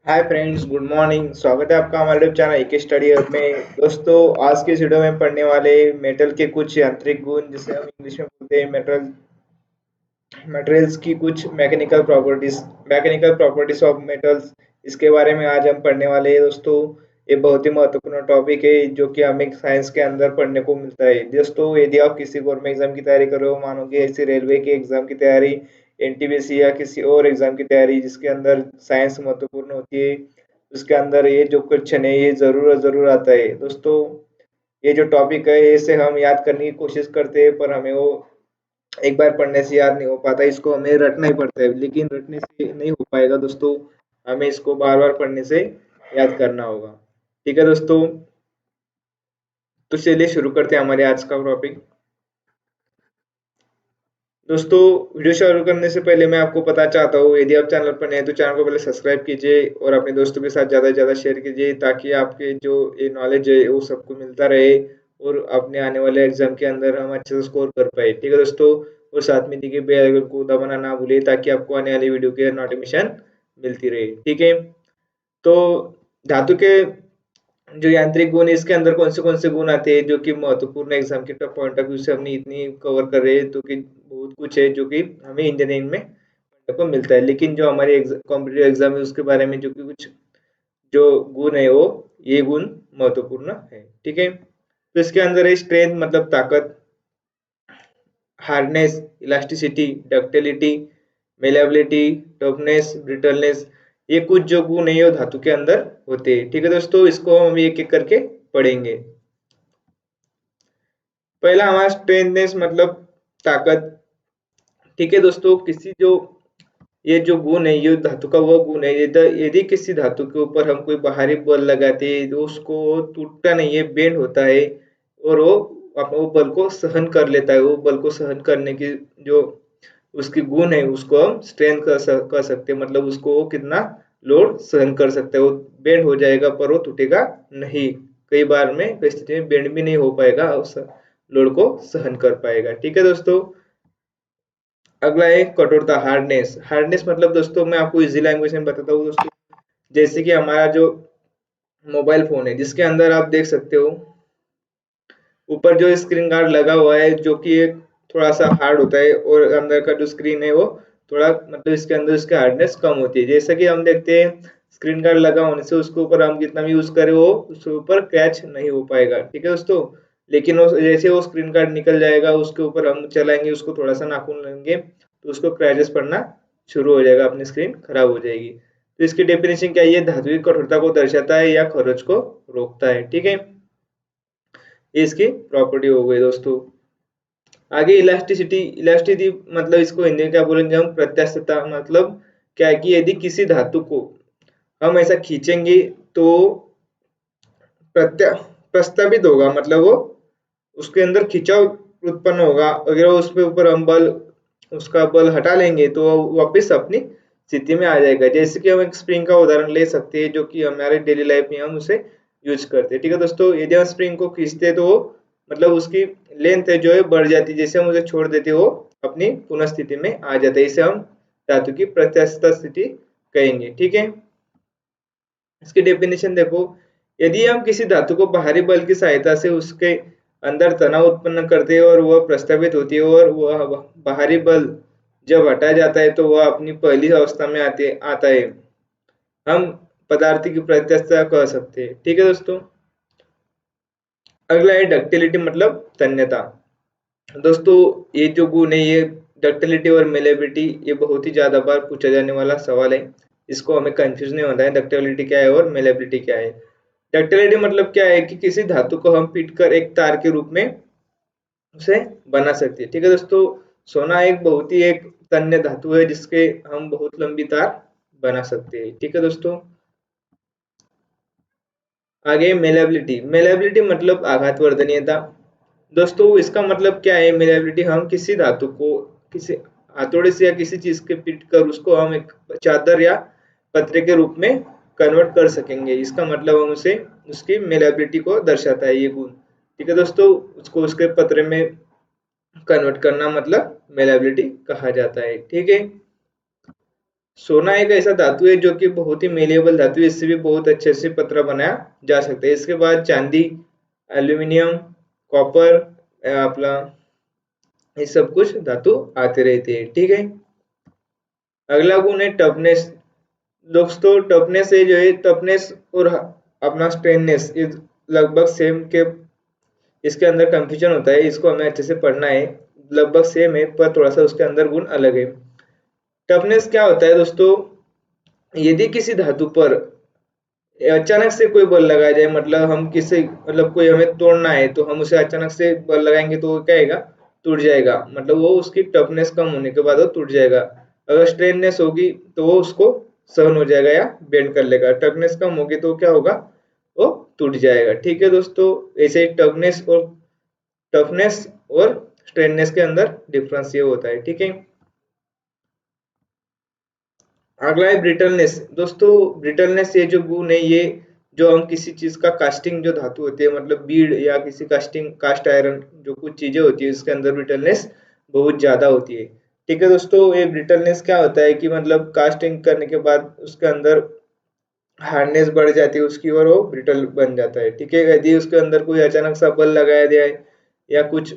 Hi friends, good morning. स्वागत है आपका हमारे यूट्यूब चैनल एक स्टडी हब में। दोस्तों, आज के इस वीडियो में पढ़ने वाले मेटल के कुछ यांत्रिक गुण, जिसे हम इंग्लिश में बोलते हैं मेटल मटेरियल्स की कुछ मैकेनिकल प्रॉपर्टीज ऑफ मेटल्स, इसके बारे में आज हम पढ़ने वाले हैं। दोस्तों, ये बहुत ही महत्वपूर्ण टॉपिक है जो कि हमें साइंस के अंदर पढ़ने को मिलता है। दोस्तों, यदि आप किसी गवर्नमेंट एग्जाम की तैयारी कर रहे हो, मानो कि ऐसी रेलवे के एग्जाम की तैयारी, एनटीपीसी या किसी और एग्जाम की तैयारी जिसके अंदर साइंस महत्वपूर्ण होती है, उसके अंदर ये जो क्वेश्चन है ये जरूर आता है। दोस्तों, ये जो टॉपिक है इसे हम याद करने की कोशिश करते हैं, पर हमें वो एक बार पढ़ने से याद नहीं हो पाता। इसको हमें रटना ही पड़ता है, लेकिन रटने से नहीं हो पाएगा दोस्तों। हमें इसको बार बार पढ़ने से याद करना होगा। ठीक है दोस्तों, तो चलिए शुरू करते हैं हमारे आज का टॉपिक। दोस्तों, वीडियो शुरू करने से पहले मैं आपको बताना चाहता हूँ, यदि आप चैनल पर नए हैं तो चैनल को पहले सब्सक्राइब कीजिए और अपने दोस्तों के साथ ज़्यादा से ज़्यादा शेयर कीजिए, ताकि आपके जो ये नॉलेज है वो सबको मिलता रहे और अपने आने वाले एग्जाम के अंदर हम अच्छे से स्कोर कर पाए। ठीक है दोस्तों, और साथ में दिए बेल आइकन को दबाना ना भूलिए, ताकि आपको आने वाली वीडियो की नोटिफिकेशन मिलती रहे। ठीक है, तो धातु के जो यांत्रिक गुण है, इसके अंदर कौन से गुण आते हैं जो कि महत्वपूर्ण एग्जाम के पॉइंट ऑफ व्यू से हमने इतनी कवर कर रहे हैं, तो कि बहुत कुछ है जो कि हमें इंजीनियरिंग में पढ़ने को मिलता है। लेकिन जो हमारे कॉम्पिटिटिव एग्जाम है उसके बारे में जो कि कुछ जो गुण है वो ये गुण महत्वपूर्ण है। ठीक है, तो इसके अंदर है स्ट्रेंथ मतलब ताकत, hardness, elasticity, ductility, malleability, toughness, brittleness, ये कुछ जो गुण है वो धातु के अंदर होते हैं। ठीक है दोस्तों, इसको हम एक एक करके पढ़ेंगे। पहला हमारा स्ट्रेंथनेस मतलब ताकत। ठीक है दोस्तों, किसी जो ये जो गुण है, ये धातु का वो गुण है, यदि किसी धातु के ऊपर हम कोई बाहरी बल लगाते हैं तो उसको टूटता नहीं है, बेंड होता है और वो अपने वो बल को सहन कर लेता है। वो बल को सहन करने की जो उसकी गुण है उसको हम स्ट्रेंथ कर सकते हैं। मतलब उसको वो कितना लोड सहन कर सकता है। वो बेंड हो जाएगा पर वो टूटेगा नहीं। कई बार में कई स्थिति में बेंड भी नहीं हो पाएगा, उस लोड को सहन कर पाएगा। ठीक है दोस्तों, अगला है कठोरता, हार्डनेस। हार्डनेस मतलब दोस्तों मैं आपको इजी लैंग्वेज में बताता हूँ दोस्तों। जैसे कि हमारा जो मोबाइल फोन है, जिसके अंदर आप देख सकते हो ऊपर जो स्क्रीन गार्ड लगा हुआ है, जो कि एक थोड़ा सा हार्ड होता है, और अंदर का जो स्क्रीन है वो थोड़ा मतलब इसके अंदर उसकी हार्डनेस कम होती है। जैसे कि हम देखते हैं स्क्रीन गार्ड लगा होने से उसके ऊपर हम कितना भी यूज करें वो उसके ऊपर क्रैच नहीं हो पाएगा। ठीक है दोस्तों, लेकिन वो जैसे वो स्क्रीन गार्ड निकल जाएगा, उसके ऊपर हम चलाएंगे, उसको थोड़ा सा नाखून लेंगे तो उसको क्रैचेस पड़ना शुरू हो जाएगा, अपनी स्क्रीन खराब हो जाएगी। तो इसकी डेफिनेशन क्या है? ये धातु की कठोरता को दर्शाता है या खरोच को रोकता है। ठीक है, ये इसकी प्रॉपर्टी हो गई दोस्तों। आगे इलास्टिसिटी। इलास्टिसिटी मतलब इसको हिंदी में क्या बोलेंगे हम? प्रत्यास्थता। मतलब क्या है कि यदि किसी धातु को हम ऐसा खींचेंगे तो प्रत्या प्रस्तावित होगा, मतलब वो उसके अंदर खिंचाव उत्पन्न होगा। अगर उसके ऊपर हम बल उसका बल हटा लेंगे तो वो वापस अपनी स्थिति में आ जाएगा। जैसे कि हम एक स्प्रिंग का उदाहरण ले सकते हैं, जो कि हमारे डेली लाइफ में हम उसे यूज करते हैं। ठीक है दोस्तों, यदि हम स्प्रिंग को खींचते हैं तो वो मतलब उसकी लेंथ है जो है बढ़ जाती है। जैसे हम उसे छोड़ देते हो अपनी पुनः स्थिति में आ जाता है। इसे हम धातु की प्रत्यास्थ स्थिति कहेंगे। ठीक है, इसकी डेफिनेशन देखो। यदि हम किसी धातु को बाहरी बल की सहायता से उसके अंदर तनाव उत्पन्न करते हैं और वह प्रस्तावित होती है, और वह बाहरी बल जब हटाया जाता है तो वह अपनी पहली अवस्था में आते आता है, हम पदार्थ की प्रत्यास्थता कह सकते हैं। ठीक है दोस्तों, अगला है डक्टिलिटी मतलब तन्यता। दोस्तों, ये जो गुण है ये डक्टिलिटी और मेलेबिलिटी, ये बहुत ही ज्यादा बार पूछा जाने वाला सवाल है। इसको हमें कंफ्यूज नहीं होता है डक्टिलिटी क्या है और मेलेबिलिटी क्या है। डक्टिलिटी मतलब क्या है कि किसी धातु को हम पीट कर एक तार के रूप में उसे बना सकते हैं। ठीक है दोस्तों, सोना एक बहुत ही एक तन्य धातु है जिसके हम बहुत लंबी तार बना सकते हैं। ठीक है दोस्तों, आगे मेलेबिलिटी। मेलेबिलिटी मतलब आघात वर्धनीयता। दोस्तों, इसका मतलब क्या है? मेलेबिलिटी, हम किसी धातु को किसी हथौड़े से या किसी चीज के पीट कर उसको हम एक चादर या पत्रे के रूप में कन्वर्ट कर सकेंगे। इसका मतलब हम उसे उसकी मेलेबिलिटी को दर्शाता है ये गुण। ठीक है दोस्तों, उसको उसके पत्रे में कन्वर्ट करना मतलब मेलेबिलिटी कहा जाता है। ठीक है, सोना एक ऐसा धातु है जो कि बहुत ही मेलेबल धातु है, इससे भी बहुत अच्छे से पतरा बनाया जा सकता है। इसके बाद चांदी, एल्यूमिनियम, कॉपर, अपना ये सब कुछ धातु आते रहते हैं, ठीक है। अगला गुण है टफनेस। दोस्तों टफनेस है जो है, टफनेस और अपना स्ट्रेननेस इस लगभग सेम के, इसके अंदर कंफ्यूजन होता है, इसको हमें अच्छे से पढ़ना है। लगभग सेम है पर थोड़ा सा उसके अंदर गुण अलग है। टफनेस क्या होता है दोस्तों, यदि किसी धातु पर अचानक से कोई बल लगाया जाए, मतलब हम किसी, मतलब कोई हमें तोड़ना है तो हम उसे अचानक से बल लगाएंगे तो वो क्या आएगा, टूट जाएगा। मतलब वो उसकी टफनेस कम होने के बाद वो टूट जाएगा। अगर स्ट्रेननेस होगी तो वो उसको सहन हो जाएगा या बेंड कर लेगा। टफनेस कम होगी तो क्या होगा, वो टूट जाएगा। ठीक है दोस्तों, ऐसे ही टफनेस और स्ट्रेननेस के अंदर डिफरेंस ये होता है, ठीक है। अगला है ब्रिटलनेस। दोस्तों ब्रिटलनेस ये जो गुण है, ये जो हम किसी चीज का कास्टिंग जो धातु होती है, मतलब बीड या किसी कास्टिंग कास्ट आयरन जो कुछ चीजें होती है, इसके अंदर ब्रिटलनेस बहुत ज्यादा होती है। ठीक है दोस्तों, ये ब्रिटलनेस क्या होता है कि मतलब कास्टिंग करने के बाद उसके अंदर हार्डनेस बढ़ जाती है उसकी और वो ब्रिटल बन जाता है। ठीक है, यदि उसके अंदर कोई अचानक सा बल लगाया जाए या कुछ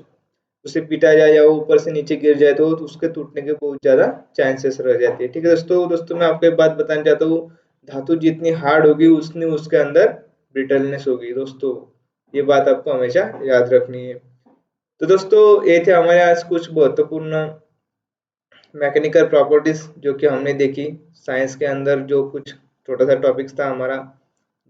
उसे पीटा जाए या वो ऊपर से नीचे गिर जाए तो उसके टूटने के बहुत ज्यादा चांसेस रह जाते हैं। ठीक है दोस्तों मैं आपको एक बात बताना चाहता हूँ, धातु जितनी हार्ड होगी उतनी उसके अंदर ब्रिटलनेस होगी दोस्तों, ये बात आपको हमेशा याद रखनी है। तो दोस्तों ये थे हमारे आज कुछ महत्वपूर्ण मैकेनिकल प्रॉपर्टीज जो कि हमने देखी साइंस के अंदर, जो कुछ छोटा सा टॉपिक्स था हमारा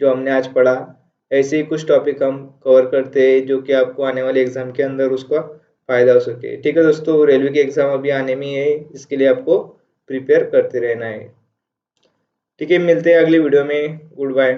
जो हमने आज पढ़ा। ऐसे ही कुछ टॉपिक हम कवर करते हैं जो कि आपको आने वाले एग्जाम के अंदर उसका फायदा हो सके। ठीक है दोस्तों, रेलवे के एग्जाम अभी आने में ही है, इसके लिए आपको प्रिपेयर करते रहना है। ठीक है, मिलते हैं अगली वीडियो में। Good bye.